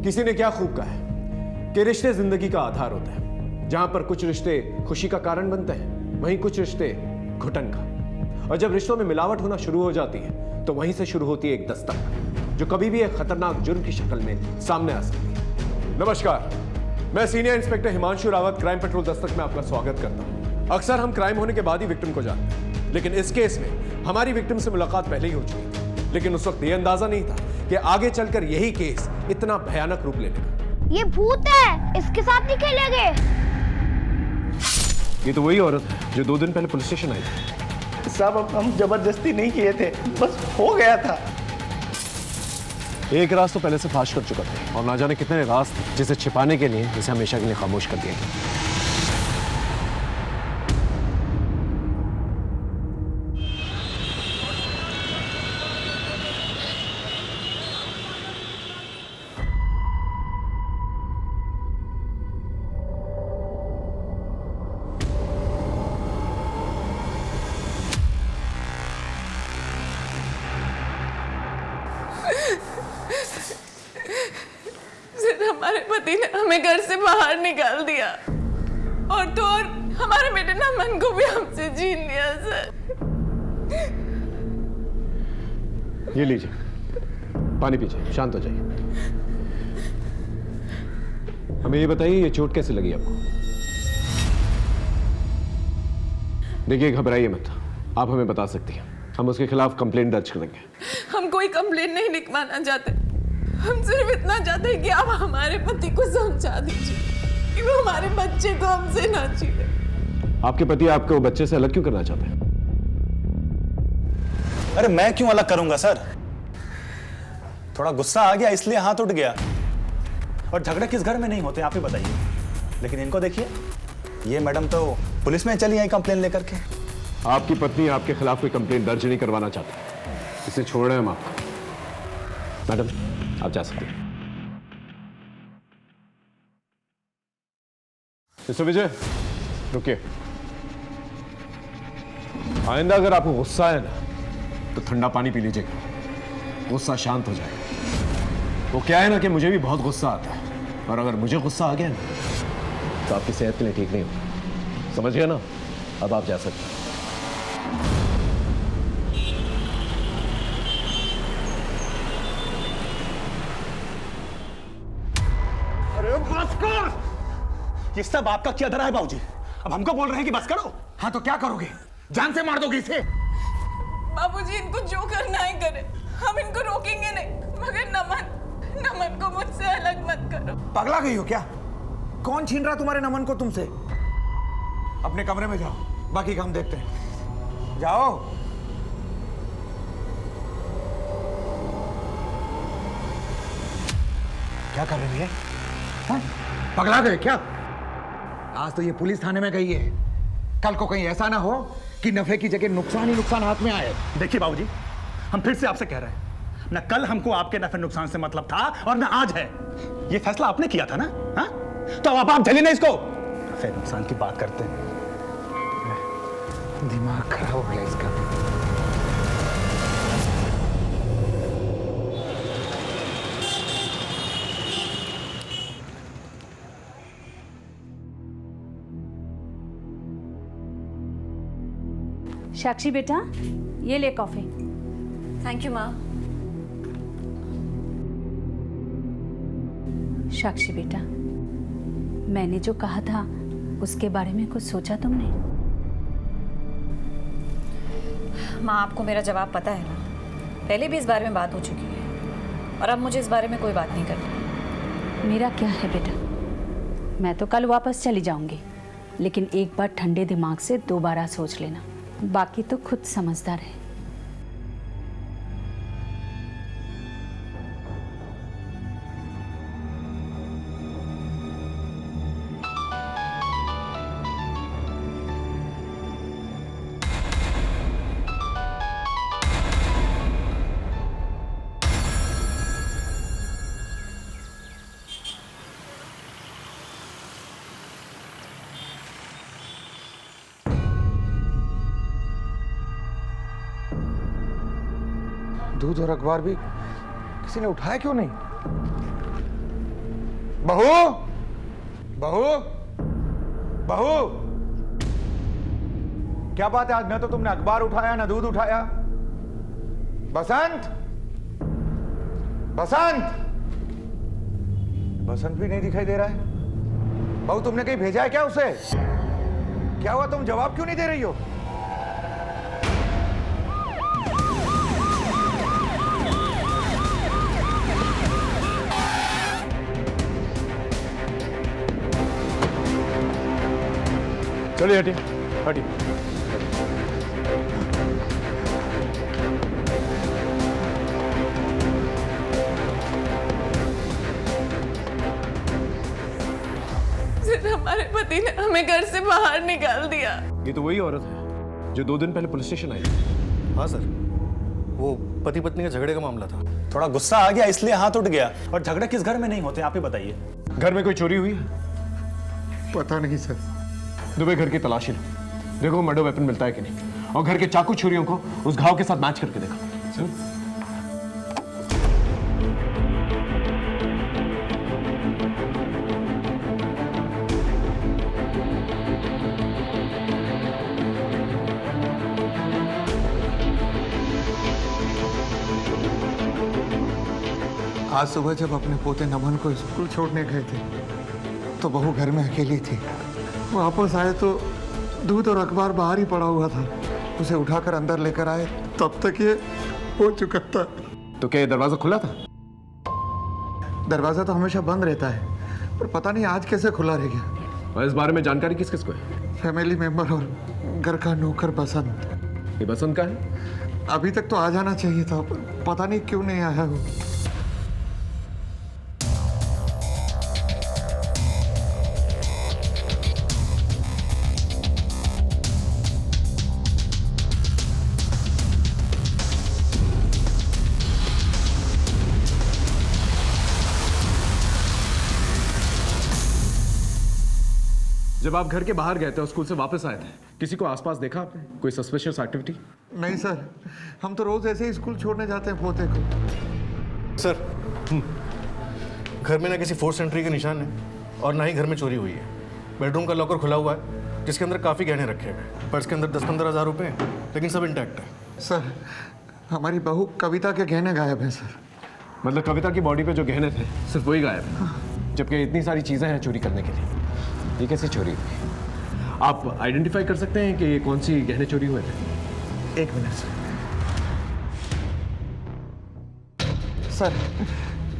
किसी ने क्या खूब कहा है कि रिश्ते जिंदगी का आधार होते हैं। जहां पर कुछ रिश्ते खुशी का कारण बनते हैं, वहीं कुछ रिश्ते घुटन का। और जब रिश्तों में मिलावट होना शुरू हो जाती है तो वहीं से शुरू होती है एक दस्तक, जो कभी भी एक खतरनाक जुर्म की शक्ल में सामने आ सकती है। नमस्कार, मैं senior inspector Himanshu Rawat, crime petrol Dastak में आपका स्वागत करता हूं। अक्सर हम क्राइम होने के बाद ही विक्टिम को जानते हैं, लेकिन इस केस में हमारी विक्टिम से मुलाकात पहले ही हो चुकी थी। लेकिन उस वक्त यह अंदाजा नहीं था कि आगे चलकर यही केस इतना भयानक रूप ले लेगा। ये भूत है, इसके साथ नहीं खेलेंगे। ये तो वही औरत है जो 2 दिन पहले पुलिस स्टेशन आई थी। साहब, हम जबरदस्ती नहीं किए थे, बस हो गया था। एक राज तो पहले से फाश कर चुका था और ना जाने कितने राज थे जिसे छिपाने के लिए इसे हमेशा के लिए खामोश कर दिया गया। हमारे पति ने हमें घर से बाहर निकाल दिया और तो और हमारे बेटे नमन को भी हमसे छीन लिया सर। ये लीजिए, पानी पीजिए, शांत हो जाइए। हमें ये बताइए, ये चोट कैसे लगी आपको? देखिए, घबराइए मत, आप हमें बता सकती हैं, हम उसके खिलाफ कंप्लेंट दर्ज करेंगे। हम कोई कंप्लेंट नहीं लिखवाना चाहते, हम सिर्फ इतना चाहते हैं कि आप हमारे पति को समझा दीजिए कि वो हमारे बच्चे को हमसे ना छीने। आपके पति आपको बच्चे से अलग क्यों करना चाहते हैं? अरे मैं क्यों अलग करूंगा सर? थोड़ा गुस्सा आ गया इसलिए हाथ उठ गया। और झगड़े किस घर में नहीं होते आप ही बताइए। लेकिन इनको देखिए, ये मैडम तो पुलिस में चली आई कंप्लेन लेकर के। आपकी पत्नी आपके खिलाफ कोई कंप्लेंट दर्ज नहीं करवाना चाहती, इसे छोड़ रहे हैं हम आपको। मैडम, आप जा सकते हैं। मिस्टर विजय, रुकिए। आइंदा अगर आपको गुस्सा है ना तो ठंडा पानी पी लीजिएगा, गुस्सा शांत हो जाएगा। वो क्या है ना कि मुझे भी बहुत गुस्सा आता है, और अगर मुझे गुस्सा आ गया ना तो आपकी सेहत के लिए ठीक नहीं होगा, समझ गए ना? अब आप जा सकते हैं। बस कर! ये सब आपका क्या धरा है बाबूजी? अब हमको बोल रहे हैं कि बस करो। हाँ तो क्या करोगे? जान से मार दोगे इसे? बाबूजी, इनको जो करना है करे, हम इनको रोकेंगे नहीं, मगर नमन को मुझसे अलग मत करो। पगला गई हो क्या? कौन छीन रहा तुम्हारे नमन को तुमसे? अपने कमरे में जाओ, बाकी काम देखते हैं। जाओ। क्या कर रही है? हाँ? पगला गए क्या? आज तो ये पुलिस थाने में गई है, कल को कहीं ऐसा ना हो कि नफे की जगह नुकसान ही नुकसान हाथ में आए। देखिए बाबूजी, हम फिर से आपसे कह रहे हैं, न कल हमको आपके नफे नुकसान से मतलब था और न आज है। ये फैसला आपने किया था ना? हाँ? तो अब आप झेलिए ना इसको। नफे नुकसान की बात करते हैं, दिमाग खराब हो गया इसका। साक्षी बेटा, ये ले कॉफी। थैंक यू माँ। साक्षी बेटा, मैंने जो कहा था उसके बारे में कुछ सोचा तुमने? माँ, आपको मेरा जवाब पता है ना? पहले भी इस बारे में बात हो चुकी है और अब मुझे इस बारे में कोई बात नहीं करनी। मेरा क्या है बेटा, मैं तो कल वापस चली जाऊंगी, लेकिन एक बार ठंडे दिमाग से दोबारा सोच लेना, बाकी तो खुद समझदार है। दूध और अखबार भी किसी ने उठाया क्यों नहीं? बहू, बहू, बहू, क्या बात है? आज न तो तुमने अखबार उठाया न दूध उठाया। बसंत, बसंत, बसंत भी नहीं दिखाई दे रहा है। बहू, तुमने कहीं भेजा है क्या उसे? क्या हुआ, तुम जवाब क्यों नहीं दे रही हो? चलिए हटिए, हटिए। सर, हमारे पति ने हमें घर से बाहर निकाल दिया। ये तो वही औरत है जो 2 दिन पहले पुलिस स्टेशन आई थी। हाँ सर, वो पति पत्नी के झगड़े का मामला था। थोड़ा गुस्सा आ गया इसलिए हाथ उठ गया। और झगड़े किस घर में नहीं होते आप ही बताइए। घर में कोई चोरी हुई है? पता नहीं सर। दुबे घर की तलाशी लो, देखो मर्डर वेपन मिलता है कि नहीं, और घर के चाकू छुरियों को उस घाव के साथ मैच करके देखो। आज सुबह जब अपने पोते नमन को स्कूल छोड़ने गए थे तो बहू घर में अकेली थी। वापस आए तो दूध और अखबार बाहर ही पड़ा हुआ था। उसे उठाकर अंदर लेकर आए, तब तक ये हो चुका था। तो क्या ये दरवाजा खुला था? दरवाजा तो हमेशा बंद रहता है, पर पता नहीं आज कैसे खुला रह गया। और इस बारे में जानकारी किस किस को है? फैमिली मेंबर और घर का नौकर बसंत। ये बसंत का है? अभी तक तो आ जाना चाहिए था, पर पता नहीं क्यों नहीं आया वो। जब आप घर के बाहर गए थे और स्कूल से वापस आए थे, किसी को आसपास देखा आपने? कोई सस्पिशियस एक्टिविटी? नहीं सर, हम तो रोज ऐसे ही स्कूल छोड़ने जाते हैं पोते को। सर, घर में ना किसी फोर्स एंट्री के निशान है और ना ही घर में चोरी हुई है। बेडरूम का लॉकर खुला हुआ है जिसके अंदर काफ़ी गहने रखे हुए हैं। पर्स के अंदर 10-15 हज़ार रुपये हैं, लेकिन सब इंटैक्ट है। सर, हमारी बहू कविता के गहने गायब हैं सर। मतलब कविता की बॉडी पे जो गहने थे सिर्फ वही गायब है, जबकि इतनी सारी चीजें हैं चोरी करने के लिए। ये कैसे चोरी हुई? आप आइडेंटिफाई कर सकते हैं कि ये कौन सी गहने चोरी हुए थे? एक मिनट सर। सर,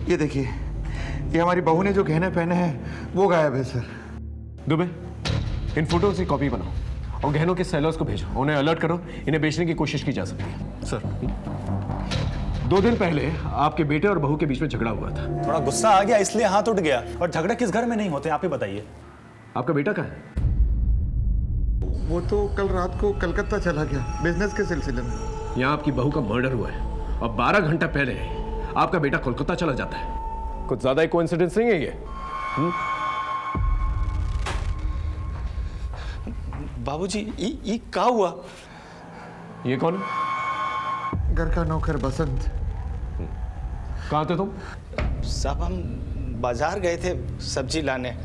ये देखिए, ये हमारी बहू ने जो गहने पहने हैं वो गायब है सर। दुबे, इन फोटोज की कॉपी बनाओ और गहनों के सेलर्स को भेजो, उन्हें अलर्ट करो, इन्हें बेचने की कोशिश की जा सकती है। सर, 2 दिन पहले आपके बेटे और बहू के बीच में झगड़ा हुआ था। थोड़ा गुस्सा आ गया इसलिए हाथ उठ गया। और झगड़े किस घर में नहीं होते आप ही बताइए। आपका बेटा कहाँ है? वो तो कल रात को कलकत्ता चला गया बिजनेस के सिलसिले में। यहाँ आपकी बहू का मर्डर हुआ है और 12 घंटा पहले आपका बेटा कोलकाता चला जाता है। कुछ ज्यादा ही कोइंसिडेंस नहीं है ये? बाबूजी, ये क्या हुआ? ये कौन है? घर का नौकर बसंत। कहाँ थे तुम? साहब, हम बाजार गए थे सब्जी लाने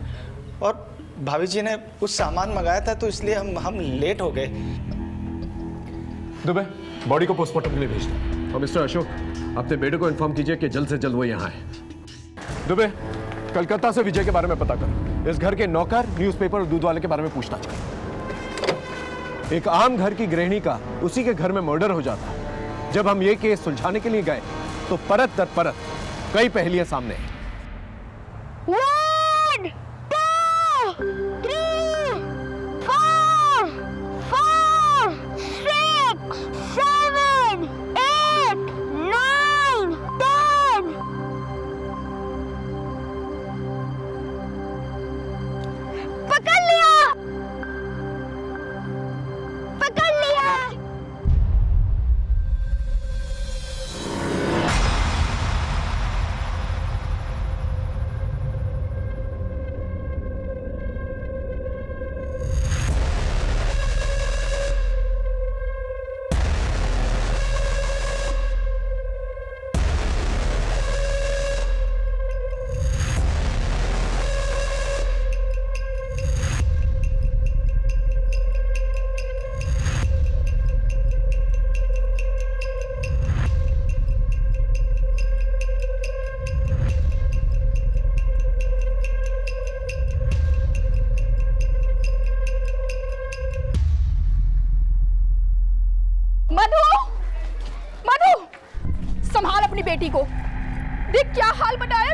और भाभी जी ने कुछ सामान मंगाया था, तो इसलिए हम लेट हो गए। दुबे, बॉडी को पोस्टमार्टम के लिए भेज दो। और मिस्टर अशोक, अपने बेटे को इन्फॉर्म कीजिए कि जल्द से जल्द वो यहाँ आए। दुबे, कलकत्ता से विजय के बारे में पता करो। इस घर के नौकर, न्यूज़पेपर और दूध वाले के बारे में पूछताछ करो। एक आम घर की गृहिणी का उसी के घर में मर्डर हो जाता है। जब हम ये केस सुलझाने के लिए गए तो परत दर परत कई पहेलियां सामने हैं। 1, 2, 3, 4, 5, 6, 7, 8, 9, 10. पकड़ लिया! पकड़ लिया!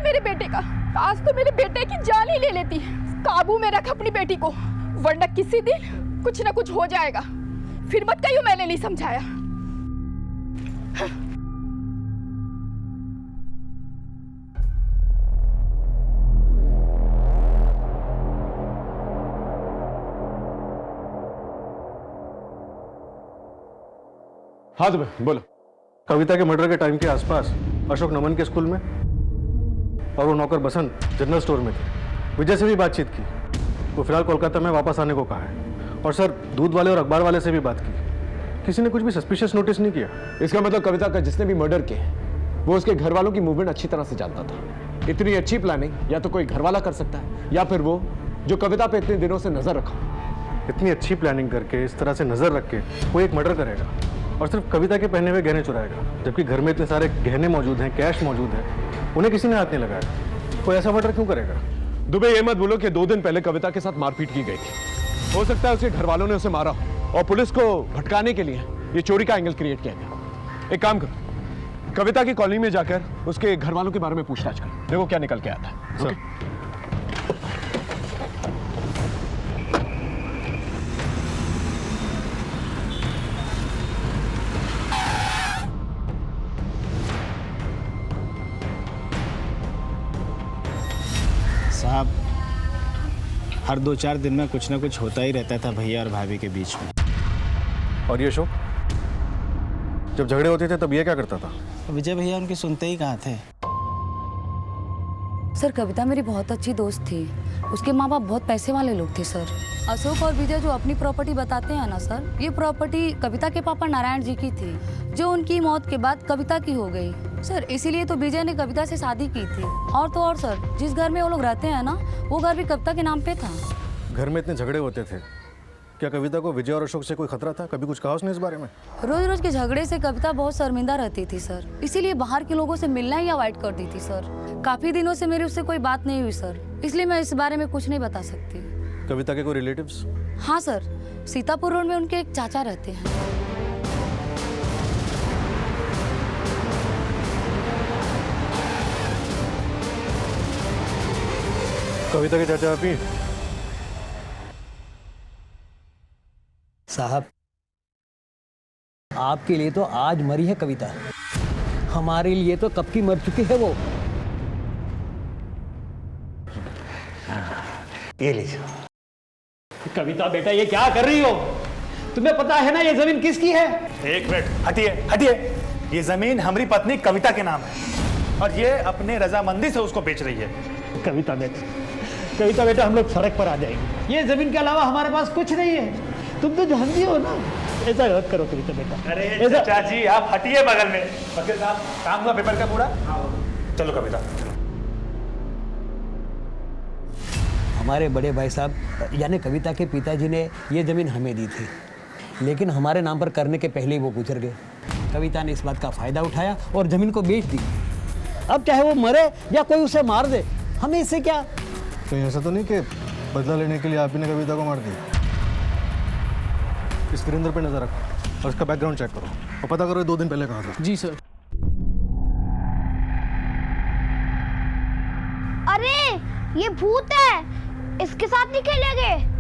मेरे बेटे का। आज तो मेरे बेटे की जान ही ले लेती। काबू में रख अपनी बेटी को, वरना किसी दिन कुछ ना कुछ हो जाएगा। फिर मत कहियो मैंने नहीं समझाया। हाँ दुबे बोलो। कविता के मर्डर के टाइम के आसपास अशोक नमन के स्कूल में और वो नौकर बसंत जनरल स्टोर में थे। विजय से भी बातचीत की, वो फिलहाल कोलकाता में वापस आने को कहा है। और सर दूध वाले और अखबार वाले से भी बात की, किसी ने कुछ भी सस्पिशियस नोटिस नहीं किया। इसका मतलब कविता का जिसने भी मर्डर किया वो उसके घर वालों की मूवमेंट अच्छी तरह से जानता था। इतनी अच्छी प्लानिंग या तो कोई घर वाला कर सकता है या फिर वो जो कविता पे इतने दिनों से नजर रखा। इतनी अच्छी प्लानिंग करके इस तरह से नजर रख के कोई एक मर्डर करेगा और सिर्फ कविता के पहने हुए गहने चुराएगा, जबकि घर में इतने सारे गहने मौजूद हैं, कैश मौजूद है, उन्हें किसी ने हाथ नहीं लगाया। कोई ऐसा मर्डर क्यों करेगा? दुबे ये मत बोलो कि 2 दिन पहले कविता के साथ मारपीट की गई थी। हो सकता है उसके घर वालों ने उसे मारा और पुलिस को भटकाने के लिए ये चोरी का एंगल क्रिएट किया गया। एक काम करो, कविता की कॉलोनी में जाकर उसके घर वालों के बारे में पूछताछ करो, देखो क्या निकल के आता है। सर साहब, हर 2-4 दिन में कुछ ना कुछ होता ही रहता था भैया और भाभी के बीच में। और ये अशोक, जब झगड़े होते थे तब ये क्या करता था? विजय भैया उनके सुनते ही कहाँ थे। सर कविता मेरी बहुत अच्छी दोस्त थी, उसके माँ बाप बहुत पैसे वाले लोग थे सर। अशोक और विजय जो अपनी प्रॉपर्टी बताते हैं ना सर, ये प्रॉपर्टी कविता के पापा नारायण जी की थी, जो उनकी मौत के बाद कविता की हो गई सर। इसीलिए तो विजय ने कविता से शादी की थी। और तो और सर, जिस घर में वो लोग रहते हैं ना, वो घर भी कविता के नाम पे था। घर में इतने झगड़े होते थे, क्या कविता को विजय और अशोक से कोई खतरा था? कभी कुछ कहा उसने इस बारे में? रोज रोज के झगड़े से कविता बहुत शर्मिंदा रहती थी सर, इसीलिए बाहर के लोगों से मिलना ही अवॉइड कर दी थी सर। काफी दिनों से मेरी उससे कोई बात नहीं हुई सर, इसलिए मैं इस बारे में कुछ नहीं बता सकती। कविता के कोई रिलेटिव्स? हाँ सर, सीतापुर रोड में उनके एक चाचा रहते हैं। कविता के चाचा आप ही? साहब, आपके लिए तो आज मरी है कविता, हमारे लिए तो कब की मर चुकी है वो। ये लीजिए। कविता बेटा, ये क्या कर रही हो? तुम्हें पता है ना ये जमीन किसकी है? एक मिनट, हटिए हटिए। ये जमीन हमारी पत्नी कविता के नाम है और ये अपने रजामंदी से उसको बेच रही है। कविता बेटा, हम लोग सड़क पर आ जाएंगे। ये जमीन के अलावा हमारे पास कुछ नहीं है, तुम तो जानती हो ना। ऐसा मत करो कविता बेटा। अरे चाचा जी, आप हटिए बगल में। वकील साहब, काम हुआ पेपर का पूरा? चलो कविता। हमारे बड़े भाई साहब यानी कविता के पिताजी ने ये ज़मीन हमें दी थी, लेकिन हमारे नाम पर करने के पहले ही वो गुजर गए। कविता ने इस बात का फ़ायदा उठाया और ज़मीन को बेच दी। अब चाहे वो मरे या कोई उसे मार दे, हमें इससे क्या। कहीं ऐसा तो नहीं कि बदला लेने के लिए आप ही ने कविता को मार दिया? इस वीरेंद्र पे नजर रखो और इसका बैकग्राउंड चेक करो और पता करो ये 2 दिन पहले कहाँ था। जी सर। अरे ये भूत है, इसके साथ नहीं खेलेंगे।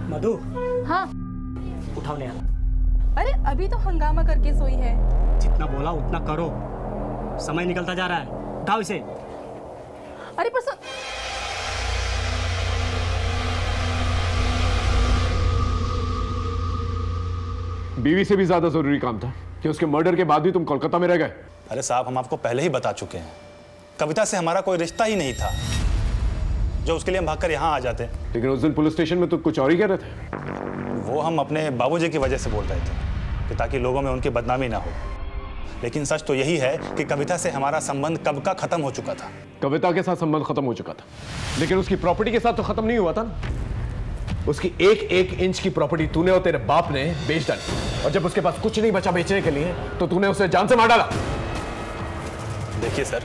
मधु, हाँ। उठाओ नेहा। अरे अभी तो हंगामा करके सोई है। जितना बोला उतना करो, समय निकलता जा रहा है। उठाओ इसे। अरे पर बीवी से भी ज्यादा जरूरी काम था कि उसके मर्डर के बाद भी तुम कोलकाता में रह गए। अरे साहब, हम आपको पहले ही बता चुके हैं कविता से हमारा कोई रिश्ता ही नहीं था जो उसके लिए हम भागकर यहाँ आ जाते। लेकिन उस दिन पुलिस स्टेशन में तो कुछ और ही कह रहे थे। वो हम अपने बाबूजी की वजह से बोल रहे थे कि ताकि लोगों में उनकी बदनामी ना हो। लेकिन सच तो यही है कि कविता से हमारा संबंध कब का खत्म हो चुका था। कविता के साथ संबंध खत्म हो चुका था, लेकिन उसकी प्रॉपर्टी के साथ तो खत्म नहीं हुआ था ना। उसकी एक एक इंच की प्रॉपर्टी तूने और तेरे बाप ने बेच डाली, और जब उसके पास कुछ नहीं बचा बेचने के लिए तो तूने उसे जान से मार डाला। देखिए सर,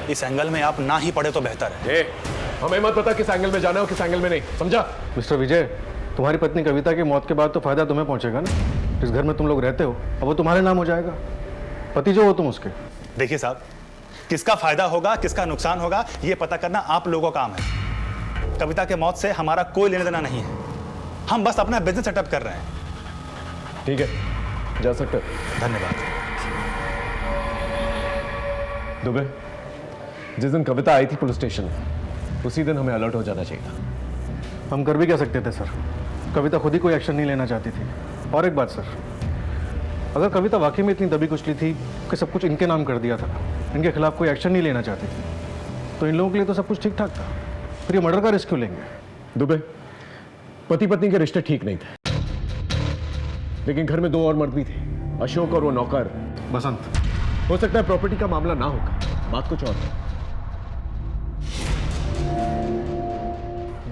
इस एंगल में आप ना ही पड़े तो बेहतर है। हमें मत पता किस एंगल में जाना है और किस एंगल में नहीं, समझा? मिस्टर विजय, तुम्हारी पत्नी कविता की मौत के बाद तो फायदा तुम्हें पहुंचेगा ना। जिस घर में तुम लोग रहते हो अब वो तुम्हारे नाम हो जाएगा, पति जो हो तुम उसके। देखिए साहब, किसका फायदा होगा किसका नुकसान होगा ये पता करना आप लोगों का काम है। कविता के मौत से हमारा कोई लेना देना नहीं है, हम बस अपना बिजनेस सेटअप कर रहे हैं। ठीक है, जा सकते हो। धन्यवाद। दुबे, जिस दिन कविता आई थी पुलिस स्टेशन में, उसी दिन हमें अलर्ट हो जाना चाहिए था। हम कर भी क्या सकते थे सर, कविता खुद ही कोई एक्शन नहीं लेना चाहती थी। और एक बात सर, अगर कविता वाकई में इतनी दबी कुचली थी कि सब कुछ इनके नाम कर दिया था, इनके खिलाफ कोई एक्शन नहीं लेना चाहती थी, तो इन लोगों के लिए तो सब कुछ ठीक ठाक था, फिर ये मर्डर का रिस्क क्यों लेंगे? दुबे, पति पत्नी के रिश्ते ठीक नहीं थे, लेकिन घर में दो और मर्द भी थे, अशोक और वो नौकर बसंत। हो सकता है प्रॉपर्टी का मामला ना होगा, बात कुछ और है।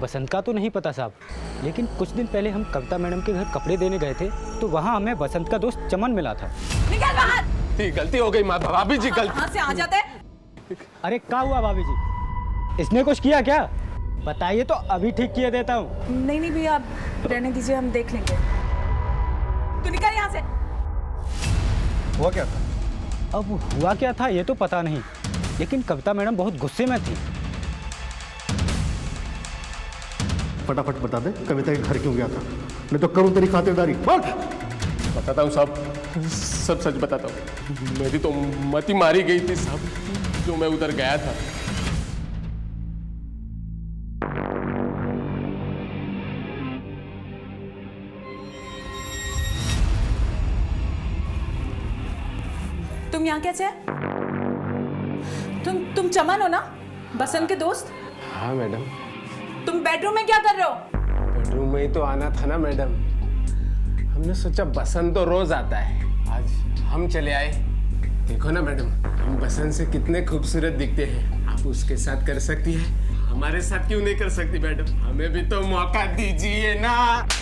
बसंत का तो नहीं पता साहब, लेकिन कुछ दिन पहले हम कविता मैडम के घर कपड़े देने गए थे तो वहाँ हमें बसंत का दोस्त चमन मिला था। निकल बाहर। गलती हो गई माँ, भाभी जी गलती। कहाँ से आ जाते? अरे क्या हुआ भाभी जी, इसने कुछ किया क्या? बताइए तो अभी ठीक किए देता हूँ। नहीं नहीं भैया, आप रहने दीजिए, हम देख लेंगे। तू निकल यहाँ से। हुआ क्या था? अब हुआ क्या था ये तो पता नहीं, लेकिन कविता मैडम बहुत गुस्से में थी। फटाफट बता दे कविता के घर क्यों गया था, नहीं तो करूँ तेरी खातिरदारी। बताता हूँ साहब, सब सच बताता हूँ। मेरी तो मती मारी गई थी साहब, जो मैं उधर गया था। तुम यहाँ कैसे? तुम चमन हो ना, बसंत के दोस्त? हाँ मैडम। तुम बेडरूम में क्या कर रहे हो? बेडरूम में ही तो आना था ना मैडम, हमने सोचा बसंत तो रोज आता है, आज हम चले आए। देखो ना मैडम, हम बसंत से कितने खूबसूरत दिखते हैं, आप उसके साथ कर सकती है, हमारे साथ क्यों नहीं कर सकती मैडम? हमें भी तो मौका दीजिए ना।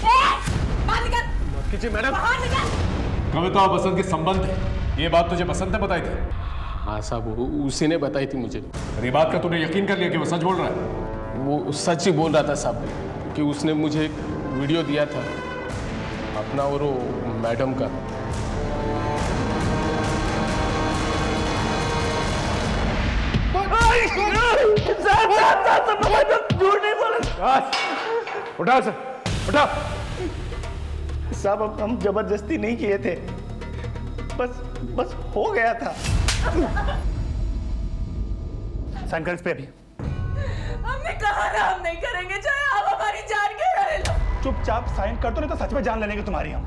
बाहर निकल। मत कीजिए मैडम। बाहर निकल। कविता और बसंत के संबंध है, ये बात तुझे बसंत ने बताई थी? हाँ साहब, उसी ने बताई थी मुझे। ये बात का तूने यकीन कर लिया कि वो सच बोल रहा है? वो सच ही बोल रहा था साहब, कि उसने मुझे एक वीडियो दिया था अपना और वो मैडम का। उठा सर, उठा। साहब अब हम जबरदस्ती नहीं किए थे, बस हो गया था। साइन कर इस पे अभी। हमने कहा ना हम नहीं करेंगे, चाहे आप हमारी जान के रहे लो। चुपचाप साइन कर दो, नहीं तो सच में जान ले लेंगे तुम्हारी हम।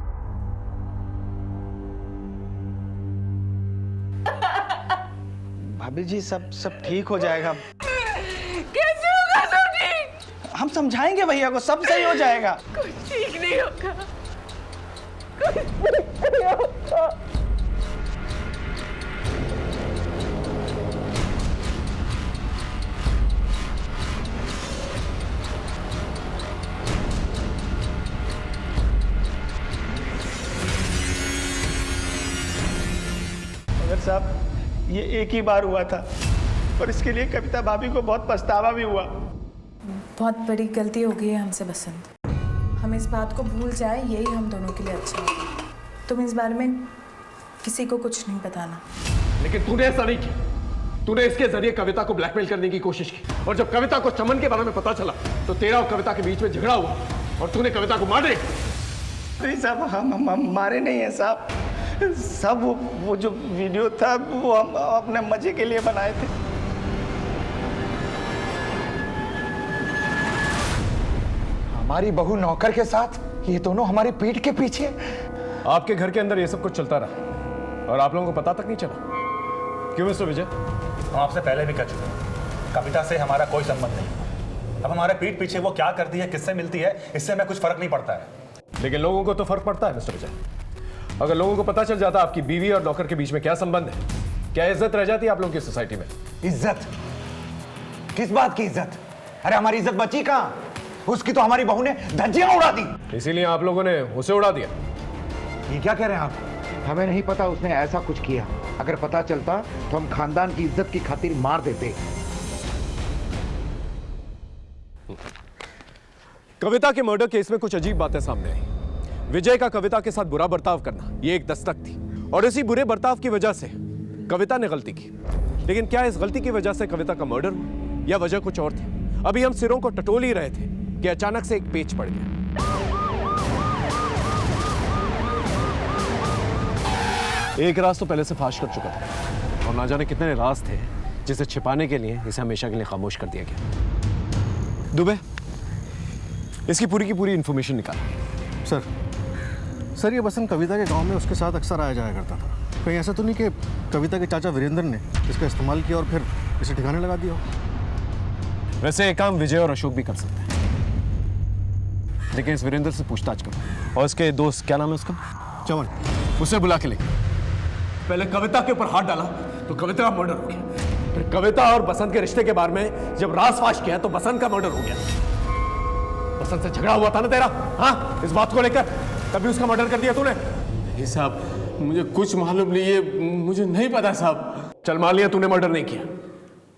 भाभी जी सब ठीक हो जाएगा। कैसे होगा सब ठीक? हम समझाएंगे भैया को, सब सही हो जाएगा। कुछ ठीक नहीं होगा, कुछ नहीं होगा। मगर साहब ये एक ही बार हुआ था, और इसके लिए कविता भाभी को बहुत पछतावा भी हुआ। बहुत बड़ी गलती हो गई है हमसे बसंत, हम इस बात को भूल जाए यही हम दोनों के लिए अच्छा है। तुम इस बारे में किसी को कुछ नहीं बताना। लेकिन तूने ऐसा नहीं किया, तूने इसके जरिए कविता को ब्लैकमेल करने की कोशिश की, और जब कविता को चमन के बारे में पता चला तो तेरा और कविता के बीच में झगड़ा हुआ और तूने कविता को मार दिया। नहीं साहब, हम मारे नहीं है साहब, सब वो जो वीडियो था वो हम अपने मजे के लिए बनाए थे। हमारी बहू नौकर के साथ, ये दोनों हमारी पीठ के पीछे। आपके घर के अंदर ये सब कुछ चलता रहा और आप लोगों को पता तक नहीं चला, क्यों मिस्टर विजय? हम आपसे पहले भी कह चुके हैं, कविता से हमारा कोई संबंध नहीं। अब हमारे पीठ पीछे वो क्या करती है, किससे मिलती है, इससे हमें कुछ फर्क नहीं पड़ता है। लेकिन लोगों को तो फर्क पड़ता है मिस्टर विजय। अगर लोगों को पता चल जाता आपकी बीवी और नौकर के बीच में क्या संबंध है, क्या इज्जत रह जाती है आप लोगों की सोसाइटी में? इज्जत? किस बात की इज्जत? अरे हमारी इज्जत बची कहां? उसकी तो हमारी बहू ने धज्जियां उड़ा दी। इसीलिए आप लोगों ने उसे उड़ा दिया। ये क्या कह रहे हैं आप? हमें नहीं पता उसने ऐसा कुछ किया। अगर पता चलता तो हम खानदान की इज्जत की खातिर मार देते। कविता के मर्डर केस में कुछ अजीब बातें सामने आई। विजय का कविता के साथ बुरा बर्ताव करना ये एक दस्तक थी, और इसी बुरे बर्ताव की वजह से कविता ने गलती की। लेकिन क्या इस गलती की वजह से कविता का मर्डर हुआ या वजह कुछ और थी? अभी हम सिरों को टटोल ही रहे थे कि अचानक से एक पेच पड़ गया। एक राज तो पहले से फाश कर चुका था, और ना जाने कितने राज थे जिसे छिपाने के लिए इसे हमेशा के लिए खामोश कर दिया गया। दुबे, इसकी पूरी की पूरी इंफॉर्मेशन निकाल। सर ये बसंत कविता के गांव में उसके साथ अक्सर आया जाया करता था। कहीं ऐसा तो नहीं कि कविता के चाचा वीरेंद्र ने इसका इस्तेमाल किया और फिर इसे ठिकाने लगा दिया? वैसे एक काम विजय और अशोक भी कर सकते हैं, लेकिन इस वीरेंद्र से पूछताछ करो। और इसके दोस्त, क्या नाम है उसका? चमन। उसे बुला के लेके। पहले कविता के ऊपर हाथ डाला तो कविता का मर्डर हो गया, फिर कविता और बसंत के रिश्ते के बारे में जब राज फाश किया तो बसंत का मर्डर हो गया। बसंत से झगड़ा हुआ था ना तेरा, हाँ, इस बात को लेकर, तभी उसका मर्डर कर दिया तूने। नहीं साहब, मुझे कुछ मालूम नहीं है, मुझे नहीं पता साहब। चल मान लिया तूने मर्डर नहीं किया,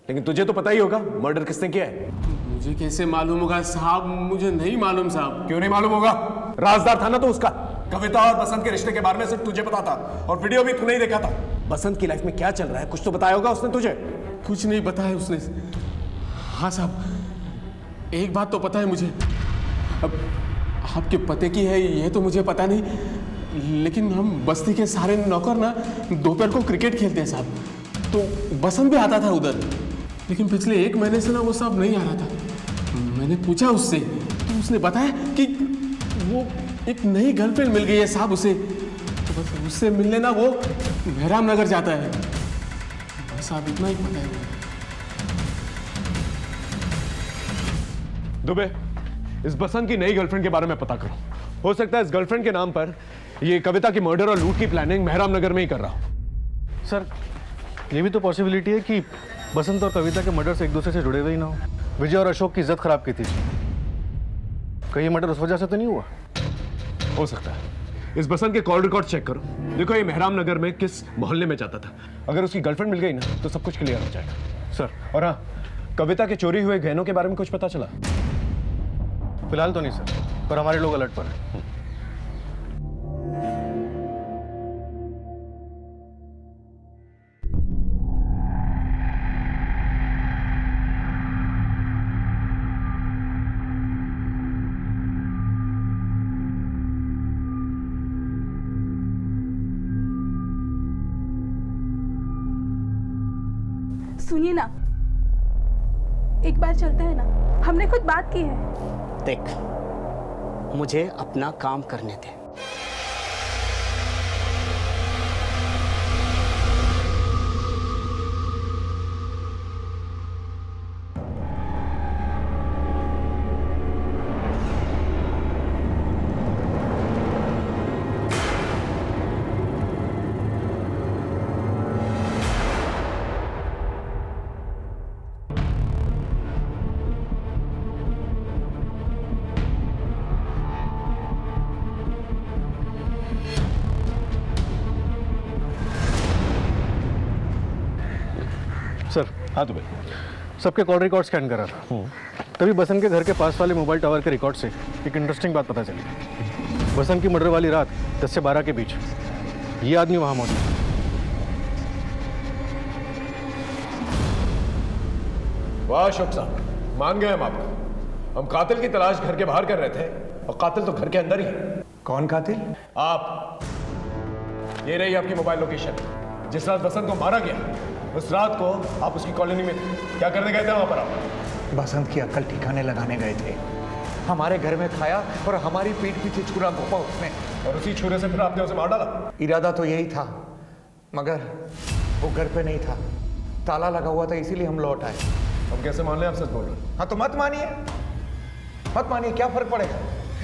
लेकिन तुझे तो पता ही होगा मर्डर किसने किया है। मुझे कैसे मालूम होगा साहब? मुझे नहीं मालूम साहब। क्यों नहीं मालूम होगा? राजदार था ना तो उसका। कविता और बसंत के रिश्ते के बारे में सिर्फ तुझे पता था, और वीडियो भी तूने ही देखा था। बसंत की लाइफ में क्या चल रहा है कुछ तो बताया होगा उसने तुझे। कुछ नहीं बताया उसने। हाँ साहब, एक बात तो पता है मुझे। अब आपके पते की है ये तो मुझे पता नहीं, लेकिन हम बस्ती के सारे नौकर ना दोपहर को क्रिकेट खेलते हैं साहब, तो बसंत भी आता था उधर। लेकिन पिछले 1 महीने से ना वो साहब नहीं आ रहा था। मैंने पूछा उससे तो उसने बताया कि वो एक नई गर्लफ्रेंड मिल गई है साहब उसे, तो बस उससे मिलने ना वो मेहराम नगर जाता है। बस साहब इतना ही पता है। दुबे, इस बसंत की नई गर्लफ्रेंड के बारे में पता करो। हो सकता है इस गर्लफ्रेंड के नाम पर ये कविता की मर्डर और लूट की प्लानिंग मेहराम नगर में ही कर रहा हो। सर ये भी तो पॉसिबिलिटी है कि बसंत और कविता के मर्डर से एक दूसरे से जुड़े हुए ही ना हो। विजय और अशोक की इज्जत खराब की थी। कहीं ये मर्डर उस वजह से तो नहीं हुआ? हो सकता है। इस बसंत के कॉल रिकॉर्ड चेक करो, देखो ये मेहराम नगर में किस मोहल्ले में जाता था। अगर उसकी गर्लफ्रेंड मिल गई ना तो सब कुछ क्लियर हो जाएगा। सर, और हाँ, कविता के चोरी हुए गहनों के बारे में कुछ पता चला? फिलहाल तो नहीं सर, पर हमारे लोग अलर्ट पर हैं। सुनिए ना, एक बार चलते हैं ना, हमने कुछ बात की है। देख, मुझे अपना काम करने दे। सर, हाँ तो भाई, सबके कॉल रिकॉर्ड स्कैन करा था, तभी बसंत के घर के पास वाले मोबाइल टावर के रिकॉर्ड से एक इंटरेस्टिंग बात पता चली। बसंत की मर्डर वाली रात 10 से 12 के बीच ये आदमी वहां मौजूद था। वाह अशोक साहब, मान गए हम आपको। हम कातिल की तलाश घर के बाहर कर रहे थे और कातिल तो घर के अंदर ही है। कौन कातिल? आप। ये रही आपकी मोबाइल लोकेशन। जिस रात बसंत को मारा गया उस रात को आप उसकी कॉलोनी में थे। क्या करने गए थे वहां पर आप? बसंत की अक्ल ठिकाने लगाने गए थे। हमारे घर में खाया और हमारी पीठ पीछे छुरा घोंपा उसने, और उसी छुरे से फिर आपने उसे मार डाला? इरादा तो यही था, मगर वो घर पे नहीं था। ताला लगा हुआ था, इसीलिए हम लौट आए। हम कैसे मान लें आप सच बोल रहे हैं? हाँ तो मत मानिए, क्या फर्क पड़ेगा?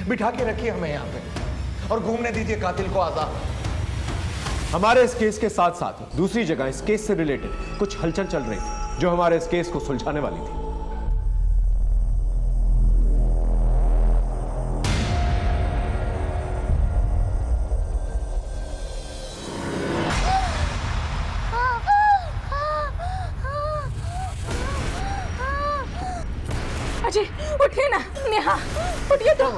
बिठा के रखिए हमें यहाँ पे और घूमने दीजिए कातिल को आजाद। हमारे इस केस के साथ साथ दूसरी जगह इस केस से रिलेटेड कुछ हलचल चल रही थी जो हमारे इस केस को सुलझाने वाली थी। अजय उठिए ना। नेहा उठिए तो।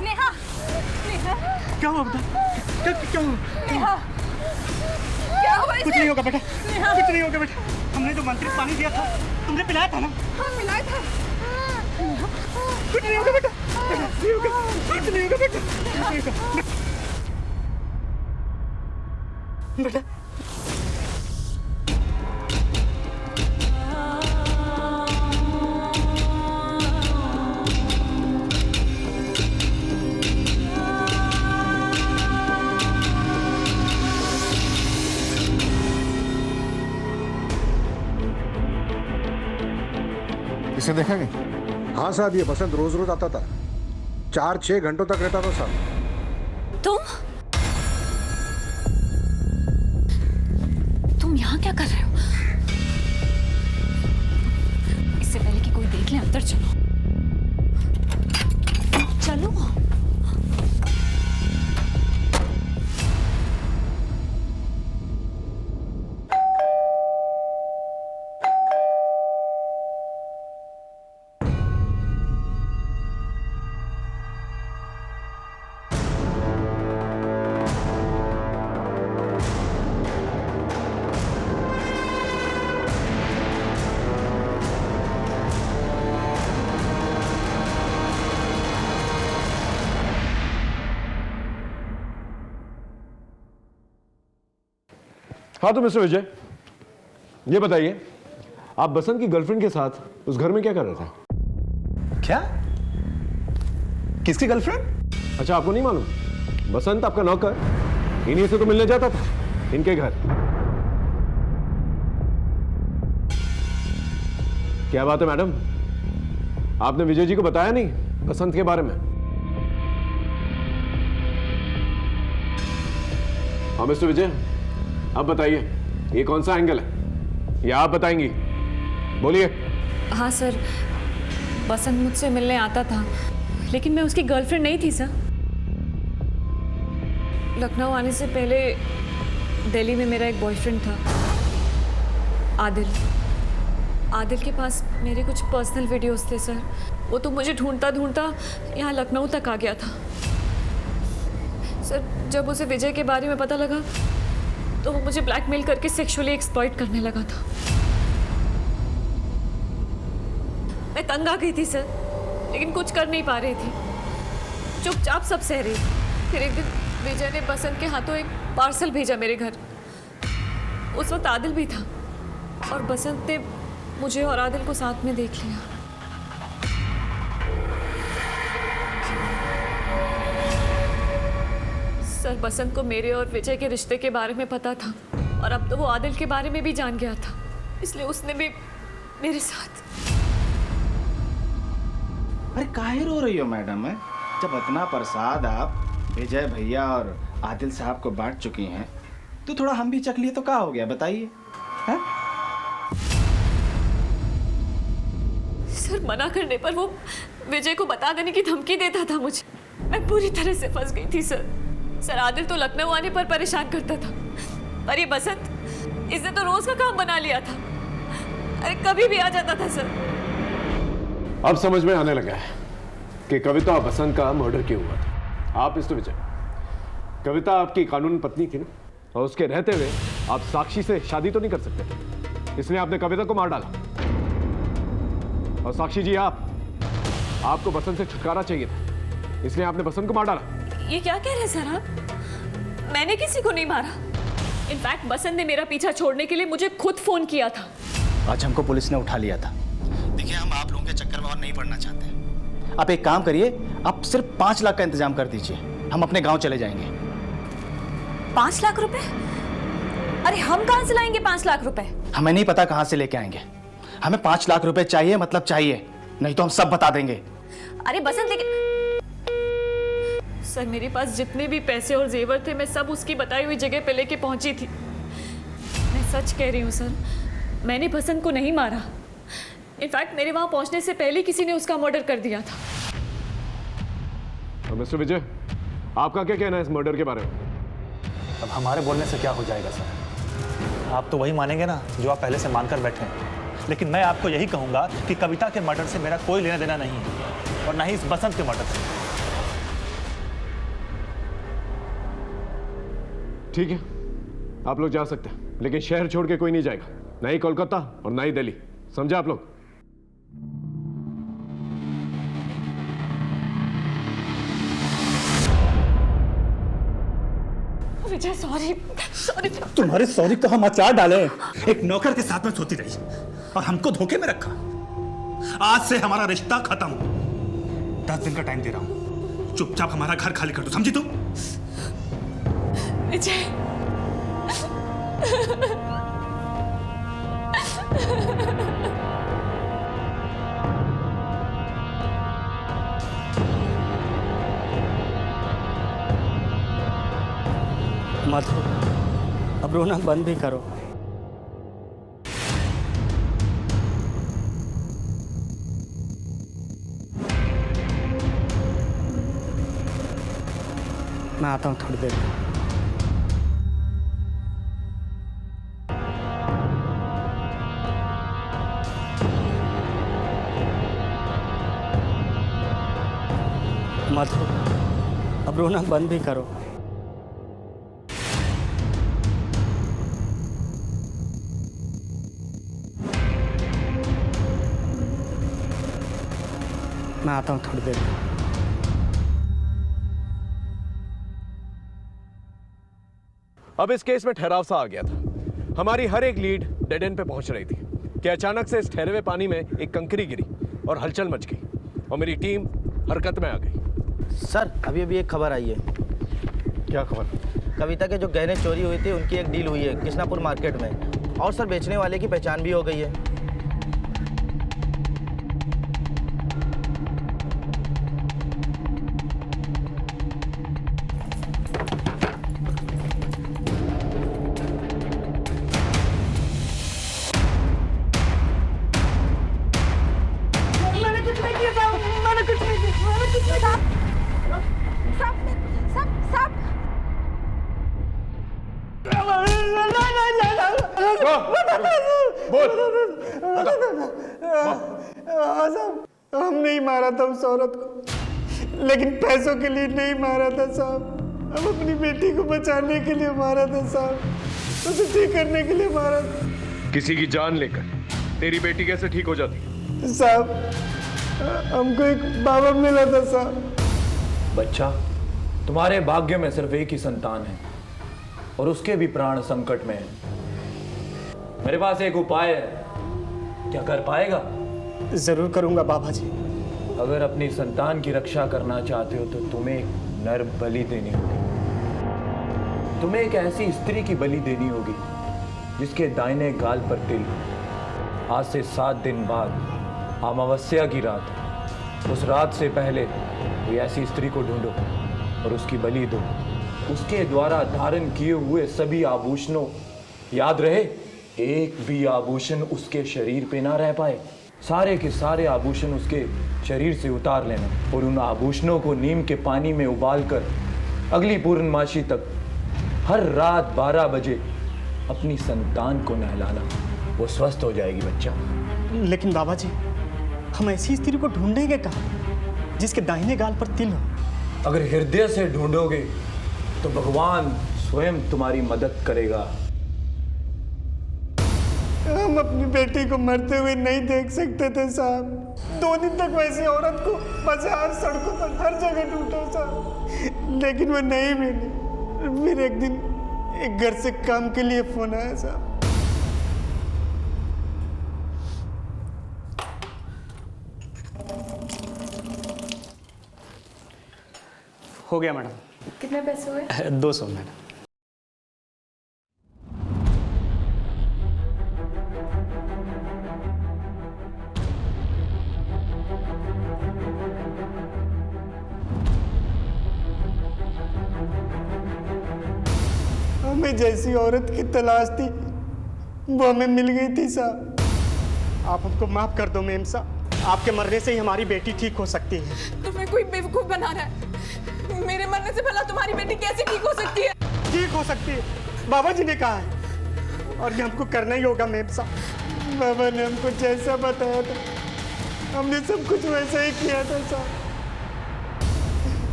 नेहा क्या हुआ बेटा? क्या हुआ? नेहा क्या हुआ इसे? कुछ नहीं होगा बेटा, नेहा कुछ नहीं होगा बेटा। हमने जो मंत्री पानी दिया था तुमने पिलाया था ना? हाँ मिलाया था। कुछ नहीं होगा बेटा, कुछ नहीं होगा बेटा, बेटा। इसे देखा नहीं? हाँ साहब, ये बसंत रोज रोज आता था, 4-6 घंटों तक रहता था साहब। तुम यहाँ क्या कर रहे हो? इससे पहले कि कोई देख ले अंदर चलो। हाँ तो मिस्टर विजय, ये बताइए आप बसंत की गर्लफ्रेंड के साथ उस घर में क्या कर रहे थे? क्या? किसकी गर्लफ्रेंड? अच्छा, आपको नहीं मालूम? बसंत आपका नौकर इन्हीं से तो मिलने जाता था इनके घर। क्या बात है मैडम, आपने विजय जी को बताया नहीं बसंत के बारे में? हाँ मिस्टर विजय, अब बताइए ये कौन सा एंगल है, या आप बताएंगी? बोलिए। हाँ सर, बसंत मुझसे मिलने आता था, लेकिन मैं उसकी गर्लफ्रेंड नहीं थी सर। लखनऊ आने से पहले दिल्ली में मेरा एक बॉयफ्रेंड था, आदिल। आदिल के पास मेरे कुछ पर्सनल वीडियोस थे सर। वो तो मुझे ढूंढता ढूंढता यहाँ लखनऊ तक आ गया था सर। जब उसे विजय के बारे में पता लगा तो वो मुझे ब्लैकमेल करके सेक्सुअली एक्सप्लॉइट करने लगा था। मैं तंग आ गई थी सर, लेकिन कुछ कर नहीं पा रही थी, चुपचाप सब सह रही थी। फिर एक दिन विजय ने बसंत के हाथों एक पार्सल भेजा मेरे घर। उस वक्त आदिल भी था और बसंत ने मुझे और आदिल को साथ में देख लिया। सर, बसंत को मेरे और विजय के रिश्ते के बारे में पता था और अब तो वो आदिल के बारे में भी जान गया था, इसलिए उसने भी मेरे साथ। अरे काहे रो रही हो मैडम? है जब इतना प्रसाद आप विजय भैया और आदिल साहब को बांट चुकी हैं तो थोड़ा हम भी चख लिए तो क्या हो गया, बताइए। सर, मना करने पर वो विजय को बता देने की धमकी देता था मुझे। मैं पूरी तरह से फंस गई थी सर। आदिल तो लखनऊ आने पर परेशान करता था, पर ये बसंत, इसने तो रोज का काम बना लिया था। अरे कभी भी आ जाता था सर। अब समझ में आने लगा है कि कविता और बसंत का मर्डर क्यों हुआ था। आप मिस्टर विजय, कविता आपकी कानूनी पत्नी थी ना, और उसके रहते हुए आप साक्षी से शादी तो नहीं कर सकते, इसलिए आपने कविता को मार डाला। और साक्षी जी, आपको बसंत से छुटकारा चाहिए था, इसलिए आपने बसंत को मार डाला। ये क्या कह रहे हैं सर आप? मैंने किसी को नहीं मारा। इनफैक्ट बसंत ने मेरा पीछा छोड़ने के लिए मुझे खुद फोन किया था। आज हमको पुलिस ने उठा लिया था। देखिए, हम आप लोगों के चक्कर में और नहीं पड़ना चाहते। आप एक काम करिए, आप सिर्फ 5 लाख का इंतजाम कर दीजिए, हम अपने गांव चले जाएंगे। 5 लाख रुपए? अरे हम कहाँ से लाएंगे 5 लाख रुपए? हमें नहीं पता कहाँ से लेके आएंगे, हमें 5 लाख रुपए चाहिए, मतलब चाहिए, नहीं तो हम सब बता देंगे। अरे बसंत लेकिन सर मेरे पास जितने भी पैसे और जेवर थे मैं सब उसकी बताई हुई जगह पे लेके पहुंची थी। मैं सच कह रही हूँ सर, मैंने बसंत को नहीं मारा। इनफैक्ट मेरे वहां पहुंचने से पहले किसी ने उसका मर्डर कर दिया था। तो मिस्टर विजय, आपका क्या कहना है इस मर्डर के बारे में? अब हमारे बोलने से क्या हो जाएगा सर? आप तो वही मानेंगे ना जो आप पहले से मानकर बैठे हैं। लेकिन मैं आपको यही कहूंगा कि कविता के मर्डर से मेरा कोई लेना देना नहीं है, और ना ही इस बसंत के मर्डर से। ठीक है, आप लोग जा सकते हैं, लेकिन शहर छोड़ के कोई नहीं जाएगा, ना ही कोलकाता और ना ही दिल्ली, समझा आप लोग? विजय सॉरी सॉरी। तुम्हारे सॉरी तो हम अचार डाले। एक नौकर के साथ में सोती रही और हमको धोखे में रखा। आज से हमारा रिश्ता खत्म। 10 दिन का टाइम दे रहा हूं, चुपचाप हमारा घर खाली कर दो, समझी तुम? विजय मधु, अब रोना बंद भी करो। मैं आता हूँ थोड़ी देर में। मधु, अब रोना बंद भी करो। मैं आता हूँ थोड़ी देर में। अब इस केस में ठहराव सा आ गया था। हमारी हर एक लीड डेड एंड पे पहुंच रही थी कि अचानक से इस ठहरे हुए पानी में एक कंकरी गिरी और हलचल मच गई और मेरी टीम हरकत में आ गई। सर अभी अभी एक खबर आई है। क्या खबर? कविता के जो गहने चोरी हुए थे उनकी एक डील हुई है कृष्णापुर मार्केट में, और सर बेचने वाले की पहचान भी हो गई है। हम नहीं मारा था उस औरत को, लेकिन पैसों के लिए नहीं मारा था साहब। हम अपनी बेटी को बचाने के लिए मारा था साहब, उसे ठीक करने के लिए मारा था। किसी की जान लेकर तेरी बेटी कैसे ठीक हो जाती? साहब हमको एक बाबा मिला था साहब। बच्चा, तुम्हारे भाग्य में सिर्फ एक ही संतान है और उसके भी प्राण संकट में है। मेरे पास एक उपाय है, क्या कर पाएगा? जरूर करूंगा बाबा जी। अगर अपनी संतान की रक्षा करना चाहते हो तो तुम्हें एक नर बलि देनी होगी। तुम्हें एक ऐसी स्त्री की बलि देनी होगी जिसके दाहिने गाल पर तिल। आज से 7 दिन बाद अमावस्या की रात है। उस रात से पहले कोई ऐसी स्त्री को ढूंढो और उसकी बलि दो। उसके द्वारा धारण किए हुए सभी आभूषणों, याद रहे एक भी आभूषण उसके शरीर पे ना रह पाए। सारे के सारे आभूषण उसके शरीर से उतार लेना और उन आभूषणों को नीम के पानी में उबालकर अगली पूर्णमासी तक हर रात 12 बजे अपनी संतान को नहलाना। वो स्वस्थ हो जाएगी बच्चा। लेकिन बाबा जी, हम ऐसी स्त्री को ढूंढेंगे कहाँ जिसके दाहिने गाल पर तिल हो? अगर हृदय से ढूंढोगे तो भगवान स्वयं तुम्हारी मदद करेगा। हम अपनी बेटी को मरते हुए नहीं देख सकते थे साहब। 2 दिन तक वैसी औरत को बाजार, सड़कों पर हर जगह ढूंढा साहब, लेकिन वो नहीं मिली। फिर एक दिन एक घर से काम के लिए फोन आया साहब। हो गया मैडम। कितने पैसे हुए? 200 मैडम। तुम्हें जैसी औरत की तलाश थी वो हमें मिल गई थी साहब। आप हमको माफ कर दो मेम साहब, आपके मरने से ही हमारी बेटी ठीक हो सकती है। तुम्हें कोई बेवकूफ बना रहा है। मेरे मरने से भला तुम्हारी बेटी कैसे ठीक हो सकती है? ठीक हो सकती है, बाबा जी ने कहा है, और ये हमको करना ही होगा मेम साहब। बाबा ने हमको जैसा बताया था हमने सब कुछ वैसा ही किया था साहब,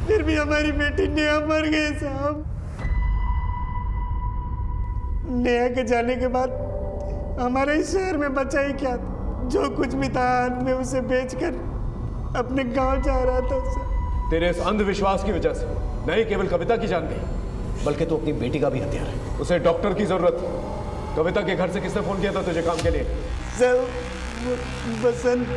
फिर भी हमारी बेटी नेहा मर गई साहब। नेहा के जाने के बाद हमारे इस शहर में बचा ही क्या था? जो कुछ भी था हाथ में उसे बेचकर अपने गांव जा रहा था साहब। तेरे इस अंधविश्वास की वजह से नहीं केवल कविता की जान गई बल्कि तू अपनी बेटी का भी हथियार है। उसे डॉक्टर की जरूरत थी। कविता के घर से किसने फोन किया था तुझे काम के लिए? सर बसंत।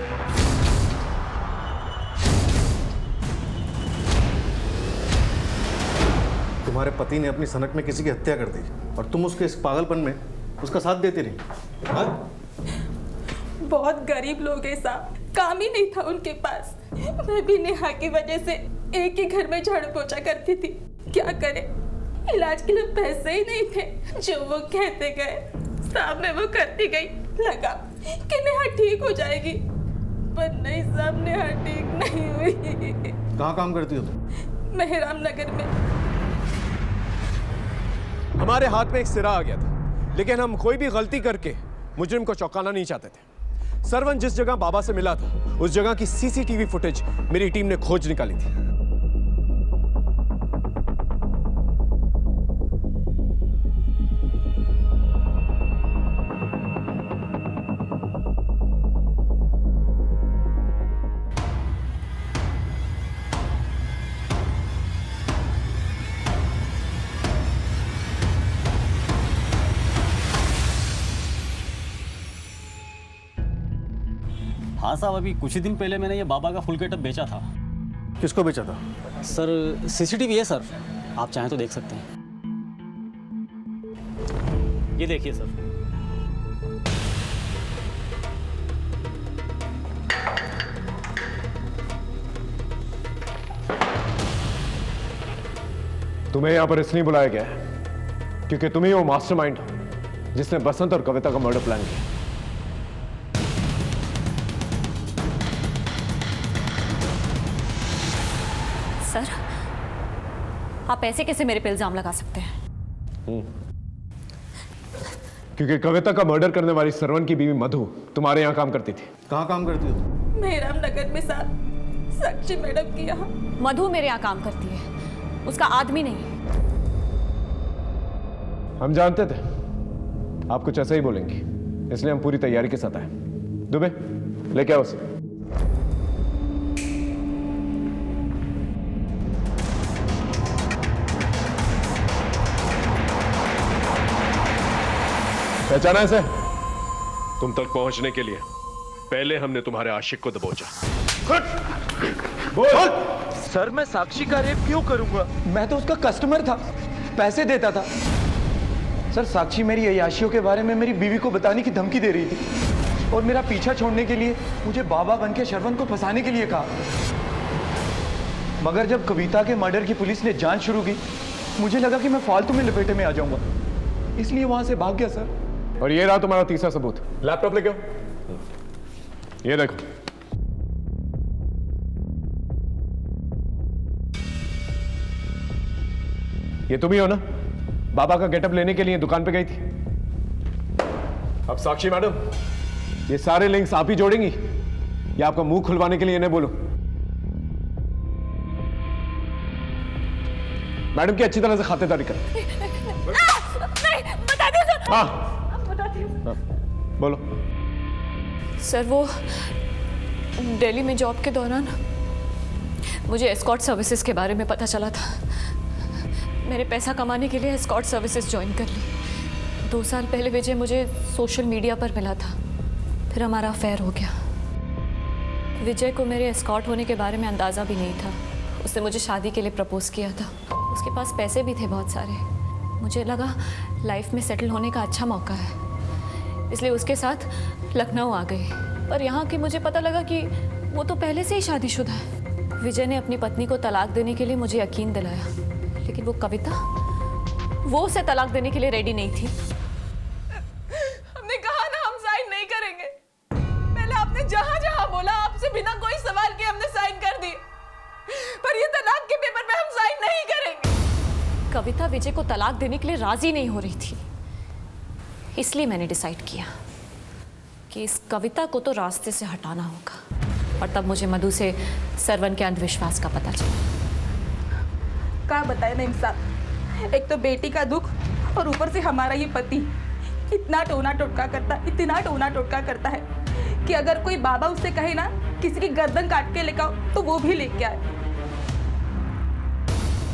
तुम्हारे पति ने अपनी सनक में किसी की हत्या कर दी और तुम उसके इस पागलपन में उसका साथ देती रही। हाँ? बहुत गरीब लोग हैं साहब, काम ही नहीं था उनके पास। मैं भी नेहा की वजह से एक ही घर में झाड़ू पोछा करती थी। क्या करे, इलाज के लिए पैसे ही नहीं थे। जो वो कहते गए साहब मैं वो करती गई। लगा कि नेहा ठीक हो जाएगी, पर नहीं साहब, नेहा ठीक नहीं हुई। कहाँ काम करती हो तुम? मेहराम नगर में। हमारे हाथ में एक सिरा आ गया था, लेकिन हम कोई भी गलती करके मुजरिम को चौंकाना नहीं चाहते थे। सरवन जिस जगह बाबा से मिला था उस जगह की सीसीटीवी फुटेज मेरी टीम ने खोज निकाली थी। हाँ साहब, अभी कुछ ही दिन पहले मैंने ये बाबा का फुल गेटअप बेचा था। किसको बेचा था? सर सीसीटीवी है सर, आप चाहें तो देख सकते हैं। ये देखिए सर। तुम्हें यहां पर इसलिए बुलाया गया है क्योंकि तुम्हें वो मास्टरमाइंड जिसने बसंत और कविता का मर्डर प्लान किया। सर, आप ऐसे कैसे मेरे पे इल्जाम लगा सकते हैं? क्योंकि कविता का मर्डर करने वाली सरवन की बीवी मधु तुम्हारे यहाँ काम करती थी। कहाँ काम करती हो तुम? मेहराम नगर में साहब, साक्षी मैडम की यहाँ। मधु मेरे यहाँ काम करती है, उसका आदमी नहीं। हम जानते थे आप कुछ ऐसा ही बोलेंगी, इसलिए हम पूरी तैयारी के साथ आए। दुबे लेके आओ उसे। पहचाना इसे? तुम तक पहुंचने के लिए पहले हमने तुम्हारे आशिक को दबोचा। बोल। सर मैं साक्षी का रेप क्यों करूंगा? मैं तो उसका कस्टमर था, पैसे देता था। सर साक्षी मेरी अय्याशियों के बारे में मेरी बीवी को बताने की धमकी दे रही थी और मेरा पीछा छोड़ने के लिए मुझे बाबा बन के शरवण को फंसाने के लिए कहा। मगर जब कविता के मर्डर की पुलिस ने जांच शुरू की मुझे लगा कि मैं फालतू में लपेटे में आ जाऊंगा, इसलिए वहां से भाग गया सर। और ये रहा तुम्हारा तीसरा सबूत। लैपटॉप लेके आओ। ये देखो, ये तुम ही हो ना बाबा का गेटअप लेने के लिए दुकान पे गई थी? अब साक्षी मैडम, ये सारे लिंक्स आप ही जोड़ेंगी या आपका मुंह खुलवाने के लिए इन्हें बोलो? मैडम की अच्छी तरह से खातेदारी करो। बता दो सर। हाँ बोलो। सर वो दिल्ली में जॉब के दौरान मुझे एस्कॉर्ट सर्विसेज के बारे में पता चला था। मैंने पैसा कमाने के लिए एस्कॉर्ट सर्विसेज ज्वाइन कर ली। 2 साल पहले विजय मुझे सोशल मीडिया पर मिला था, फिर हमारा अफेयर हो गया। विजय को मेरे एस्कॉर्ट होने के बारे में अंदाज़ा भी नहीं था। उसने मुझे शादी के लिए प्रपोज किया था। उसके पास पैसे भी थे बहुत सारे। मुझे लगा लाइफ में सेटल होने का अच्छा मौका है, इसलिए उसके साथ लखनऊ आ गई। पर यहाँ की मुझे पता लगा कि वो तो पहले से ही शादीशुदा है। विजय ने अपनी पत्नी को तलाक देने के लिए मुझे यकीन दिलाया, लेकिन वो कविता वो उसे तलाक देने के लिए रेडी नहीं थी। हमने कहा ना हम साइन नहीं करेंगे। पहले आपने जहां जहां बोला आपसे बिना कोई सवाल के हमने साइन कर दिए, पर ये तलाक के पेपर पे हम साइन नहीं करेंगे। कविता विजय को तलाक देने के लिए राजी नहीं हो रही थी, इसलिए मैंने डिसाइड किया कि इस कविता को तो रास्ते से हटाना होगा। और तब मुझे मधु से सरवन के अंधविश्वास का पता चला। क्या बताए ना इंसान, एक तो बेटी का दुख और ऊपर से हमारा ये पति इतना टोना टोटका करता है कि अगर कोई बाबा उससे कहे ना किसी की गर्दन काट के लेकर आओ तो वो भी लेके आए।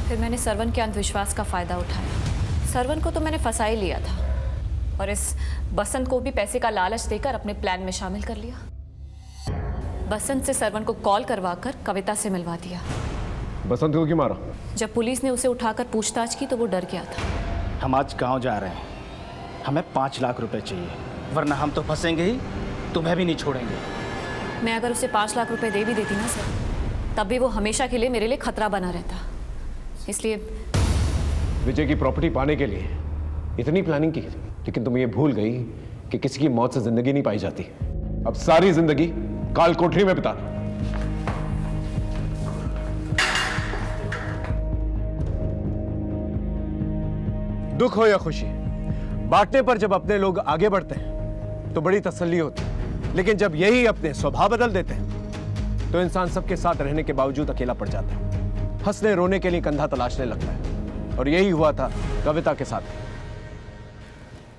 फिर मैंने सरवन के अंधविश्वास का फायदा उठाया। सरवन को तो मैंने फंसा ही लिया था और इस बसंत को भी पैसे का लालच देकर अपने प्लान में शामिल कर लिया। बसंत से सरवन को कॉल करवाकर कविता से मिलवा दिया। बसंत को क्यों मारा? जब पुलिस ने उसे उठाकर पूछताछ की तो वो डर गया था। हम आज गांव जा रहे हैं, हमें 5 लाख रुपए चाहिए, वरना हम तो फंसेंगे ही, तुम्हें भी नहीं छोड़ेंगे। मैं अगर उसे 5 लाख रुपए दे भी देती ना सर, तब भी वो हमेशा के लिए मेरे लिए खतरा बना रहता। इसलिए विजय की प्रॉपर्टी पाने के लिए इतनी प्लानिंग की, लेकिन तुम ये भूल गई कि किसी की मौत से जिंदगी नहीं पाई जाती। अब सारी जिंदगी काल कोठरी में बिताना। दुख हो या खुशी, बांटने पर जब अपने लोग आगे बढ़ते हैं तो बड़ी तसल्ली होती है, लेकिन जब यही अपने स्वभाव बदल देते हैं तो इंसान सबके साथ रहने के बावजूद अकेला पड़ जाता है, हंसने रोने के लिए कंधा तलाशने लगता है। और यही हुआ था कविता के साथ।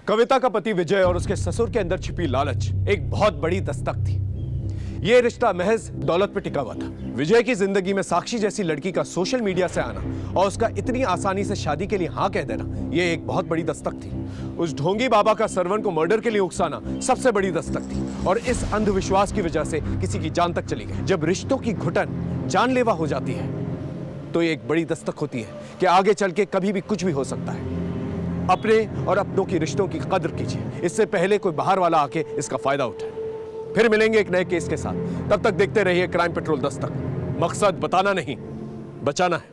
कविता का पति विजय और उसके ससुर के अंदर छिपी लालच एक बहुत बड़ी दस्तक थी। यह रिश्ता महज दौलत पे टिका हुआ था। विजय की जिंदगी में साक्षी जैसी लड़की का सोशल मीडिया से आना और उसका इतनी आसानी से शादी के लिए हाँ कह देना, यह एक बहुत बड़ी दस्तक थी। उस ढोंगी बाबा का सरवन को मर्डर के लिए उकसाना सबसे बड़ी दस्तक थी, और इस अंधविश्वास की वजह से किसी की जान तक चली गई। जब रिश्तों की घुटन जानलेवा हो जाती है तो ये एक बड़ी दस्तक होती है कि आगे चल के कभी भी कुछ भी हो सकता है। अपने और अपनों की रिश्तों की कदर कीजिए, इससे पहले कोई बाहर वाला आके इसका फायदा उठाए। फिर मिलेंगे एक नए केस के साथ, तब तक देखते रहिए क्राइम पेट्रोल दस्तक। मकसद बताना नहीं, बचाना है।